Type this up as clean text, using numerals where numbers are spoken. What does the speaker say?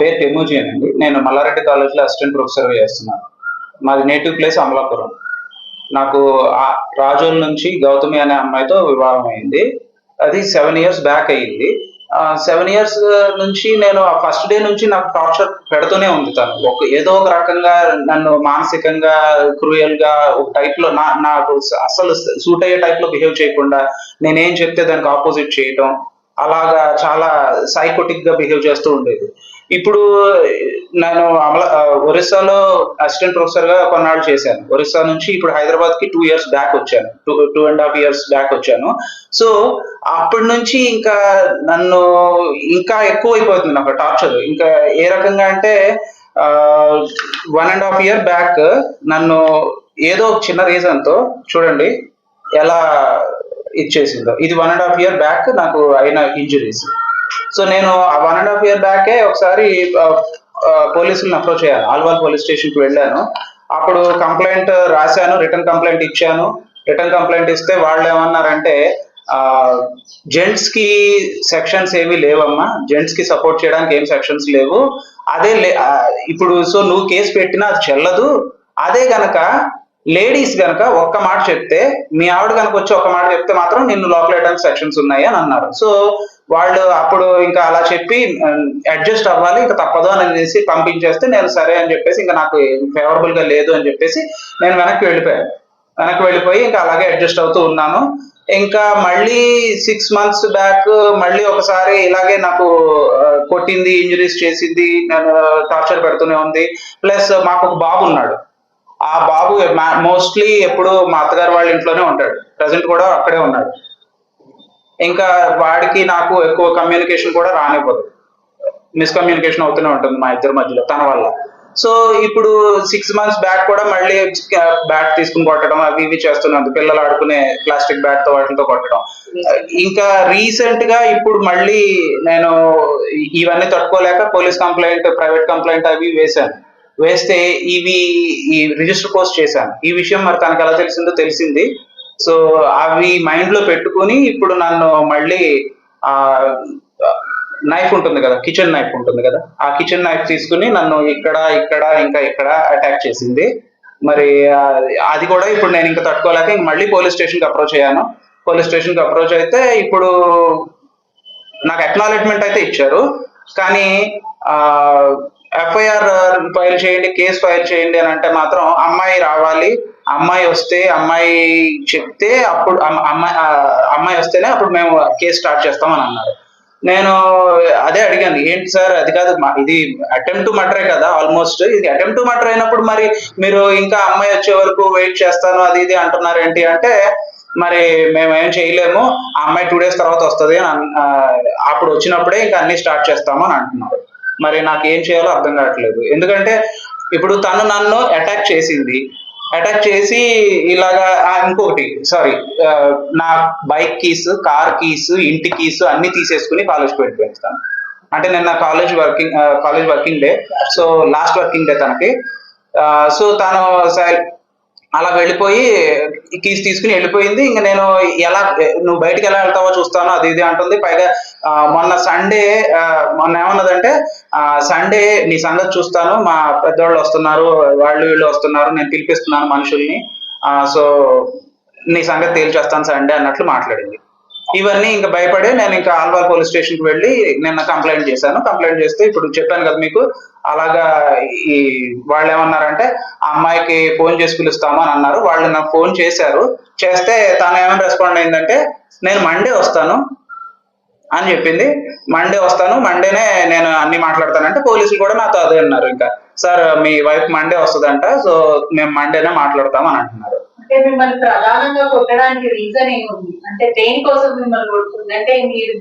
పేరు టెమూజియన్ అండి. నేను మల్లారెడ్డి కాలేజ్లో అసిస్టెంట్ ప్రొఫెసర్గా చేస్తున్నాను. మాది నేటివ్ ప్లేస్ అమలాపురం. నాకు రాజోల్ నుంచి గౌతమి అనే అమ్మాయితో వివాహం అయింది. అది 7 years బ్యాక్ అయ్యింది. 7 years నుంచి నేను ఫస్ట్ డే నుంచి నాకు టార్చర్ పెడుతూనే ఉంది తను. ఏదో ఒక రకంగా నన్ను మానసికంగా, క్రూయల్ గా ఒక టైప్ లో నాకు అసలు సూట్ అయ్యే టైప్ లో బిహేవ్ చేయకుండా నేనేం చెప్తే దానికి ఆపోజిట్ చేయటం, అలాగా చాలా సైకోటిక్ గా బిహేవ్ చేస్తూ ఉండేది. ఇప్పుడు నేను ఒరిస్సాలో అసిస్టెంట్ ప్రొఫెసర్ గా కొన్నాళ్ళు చేశాను. ఒరిస్సా నుంచి ఇప్పుడు హైదరాబాద్ కి 2 years బ్యాక్ వచ్చాను. 2.5 years బ్యాక్ వచ్చాను. సో అప్పటి నుంచి ఇంకా నన్ను ఇంకా ఎక్కువ అయిపోతుంది నాకు టార్చర్. ఇంకా ఏ రకంగా అంటే 1.5 year బ్యాక్ నన్ను ఏదో ఒక చిన్న రీజన్ తో చూడండి ఎలా ఇచ్చేసిందో. ఇది 1.5 year బ్యాక్ నాకు అయిన ఇంజురీస్. సో నేను ఆ 1.5 year బ్యాకే ఒకసారి పోలీసులను అప్రోచ్ అయ్యాను. ఆల్వాల్ పోలీస్ స్టేషన్ కి వెళ్ళాను. అప్పుడు కంప్లైంట్ రాశాను, రిటర్న్ కంప్లైంట్ ఇచ్చాను. రిటర్న్ కంప్లైంట్ ఇస్తే వాళ్ళు ఏమన్నారంటే జెంట్స్ కి సెక్షన్స్ ఏవి లేవమ్మా, జెంట్స్ కి సపోర్ట్ చేయడానికి ఏం సెక్షన్స్ లేవు, అదే ఇప్పుడు సో నువ్వు కేసు పెట్టినా అది చెల్లదు. అదే గనక లేడీస్ గనక ఒక్క మాట చెప్తే, మీ ఆవిడ కనుక వచ్చి ఒక్క మాట చెప్తే మాత్రం నిన్ను లోపల వేయడానికి సెక్షన్స్ ఉన్నాయి అని అన్నారు. సో వాళ్ళు అప్పుడు ఇంకా అలా చెప్పి అడ్జస్ట్ అవ్వాలి, ఇంకా తప్పదు అని అనేసి పంపించేస్తే నేను సరే అని చెప్పేసి ఇంకా నాకు ఫేవరబుల్ గా లేదు అని చెప్పేసి నేను వెనక్కి వెళ్ళిపోయి ఇంకా అలాగే అడ్జస్ట్ అవుతూ ఉన్నాను. ఇంకా మళ్ళీ 6 months బ్యాక్ మళ్ళీ ఒకసారి ఇలాగే నాకు కొట్టింది, ఇంజరీస్ చేసింది, నేను టార్చర్ పెడుతూనే ఉంది. ప్లస్ మాకు ఒక బాబు ఉన్నాడు. ఆ బాబు మోస్ట్లీ ఎప్పుడు మా అత్తగారు వాళ్ళ ఇంట్లోనే ఉంటాడు. ప్రజెంట్ కూడా అక్కడే ఉన్నాడు. ఇంకా వాడికి నాకు ఎక్కువ కమ్యూనికేషన్ కూడా రానివ్వదు. మిస్కమ్యూనికేషన్ అవుతూనే ఉంటుంది మా ఇద్దరి మధ్యలో తన వల్ల. సో ఇప్పుడు 6 months బ్యాక్ కూడా మళ్ళీ బ్యాట్ తీసుకుని కొట్టడం అవి ఇవి చేస్తున్నాను. పిల్లలు ఆడుకునే ప్లాస్టిక్ బ్యాట్ తో వాటితో కొట్టడం. ఇంకా రీసెంట్ గా ఇప్పుడు మళ్ళీ నేను ఇవన్నీ తట్టుకోలేక పోలీస్ కంప్లైంట్, ప్రైవేట్ కంప్లైంట్ అవి వేశాను. వేస్తే ఈ రిజిస్టర్ పోస్ట్ చేశాను. ఈ విషయం మరి తనకు ఎలా తెలిసింది. సో అవి మైండ్ లో పెట్టుకుని ఇప్పుడు నన్ను మళ్ళీ నైఫ్ ఉంటుంది కదా, కిచెన్ నైఫ్ ఉంటుంది కదా, ఆ కిచెన్ నైఫ్ తీసుకుని నన్ను ఇక్కడ ఇంకా అటాక్ చేసింది. మరి అది కూడా ఇప్పుడు నేను ఇంకా తట్టుకోలేక ఇంక మళ్ళీ పోలీస్ స్టేషన్ కి అప్రోచ్ అయ్యాను. పోలీస్ స్టేషన్ కి అప్రోచ్ అయితే ఇప్పుడు నాకు అక్నాలెడ్జ్మెంట్ అయితే ఇచ్చారు. కానీ ఎఫ్ఐఆర్ ఫైల్ చేయండి, కేసు ఫైల్ చేయండి అని అంటే మాత్రం అమ్మాయి రావాలి, అమ్మాయి వస్తే, అమ్మాయి చెప్తే అప్పుడు అమ్మాయి వస్తేనే అప్పుడు మేము కేసు స్టార్ట్ చేస్తామని అన్నారు. నేను అదే అడిగాను, ఏంటి సార్ అది కాదు, ఇది అటెంప్ట్ టు మర్డరే కదా, ఆల్మోస్ట్ ఇది అటెంప్ట్ టు మర్డర్ అయినప్పుడు మరి మీరు ఇంకా అమ్మాయి వచ్చే వరకు వెయిట్ చేస్తాను అది ఇది అంటున్నారు ఏంటి అంటే, మరి మేము ఏం చేయలేము, ఆ అమ్మాయి 2 days తర్వాత వస్తుంది అని అప్పుడు వచ్చినప్పుడే ఇంకా అన్ని స్టార్ట్ చేస్తాము అని అంటున్నారు. మరి నాకు ఏం చేయాలో అర్థం కావట్లేదు. ఎందుకంటే ఇప్పుడు తను నన్ను అటాక్ చేసి ఇలాగా ఇంకొకటి నా బైక్ కీస్, కార్ కీస్, ఇంటి కీస్ అన్ని తీసేసుకుని కాలేజ్కి వెళ్ళిపోయింది. అంటే నిన్న college working day, so last working day తనకి. సో తను అలా వెళ్ళిపోయి కీస్ తీసుకుని వెళ్ళిపోయింది. ఇంకా నేను నువ్వు బయటకు ఎలా వెళ్తావో చూస్తాను అది ఇది అంటుంది. పైగా మొన్న ఏమన్నదంటే, సండే నీ సంగతి చూస్తాను, మా పెద్దవాళ్ళు వస్తున్నారు, వీళ్ళు వస్తున్నారు, నేను పిలిపిస్తున్నాను మనుషుల్ని, సో నీ సంగతి తేల్చేస్తాను సండే అన్నట్లు మాట్లాడింది. ఇవన్నీ ఇంకా భయపడి నేను ఇంకా ఆల్వాల్ పోలీస్ స్టేషన్ కి వెళ్ళి నిన్న కంప్లైంట్ చేశాను. కంప్లైంట్ చేస్తే ఇప్పుడు చెప్పాను కదా మీకు, అలాగా వాళ్ళు ఏమన్నారంటే ఆ అమ్మాయికి ఫోన్ చేసి పిలుస్తాము అని అన్నారు. వాళ్ళు నాకు ఫోన్ చేశారు. చేస్తే తను ఏమైనా రెస్పాండ్ అయిందంటే, నేను మండే వస్తాను అని చెప్పింది. మండే వస్తాను, మండేనే నేను అన్ని మాట్లాడతానంటే పోలీసులు కూడా నాతో అదే అన్నారు. ఇంకా సార్ మీ వైఫ్ మండే వస్తుందంట, సో మేము మండేనే మాట్లాడతాం అని అంటున్నారు. అంటే మిమ్మల్ని ప్రధానంగా కొట్టడానికి రీజన్ ఏముంది? అంటే దేనికోసం మిమ్మల్ని కొడుతుంది? అంటే మీరు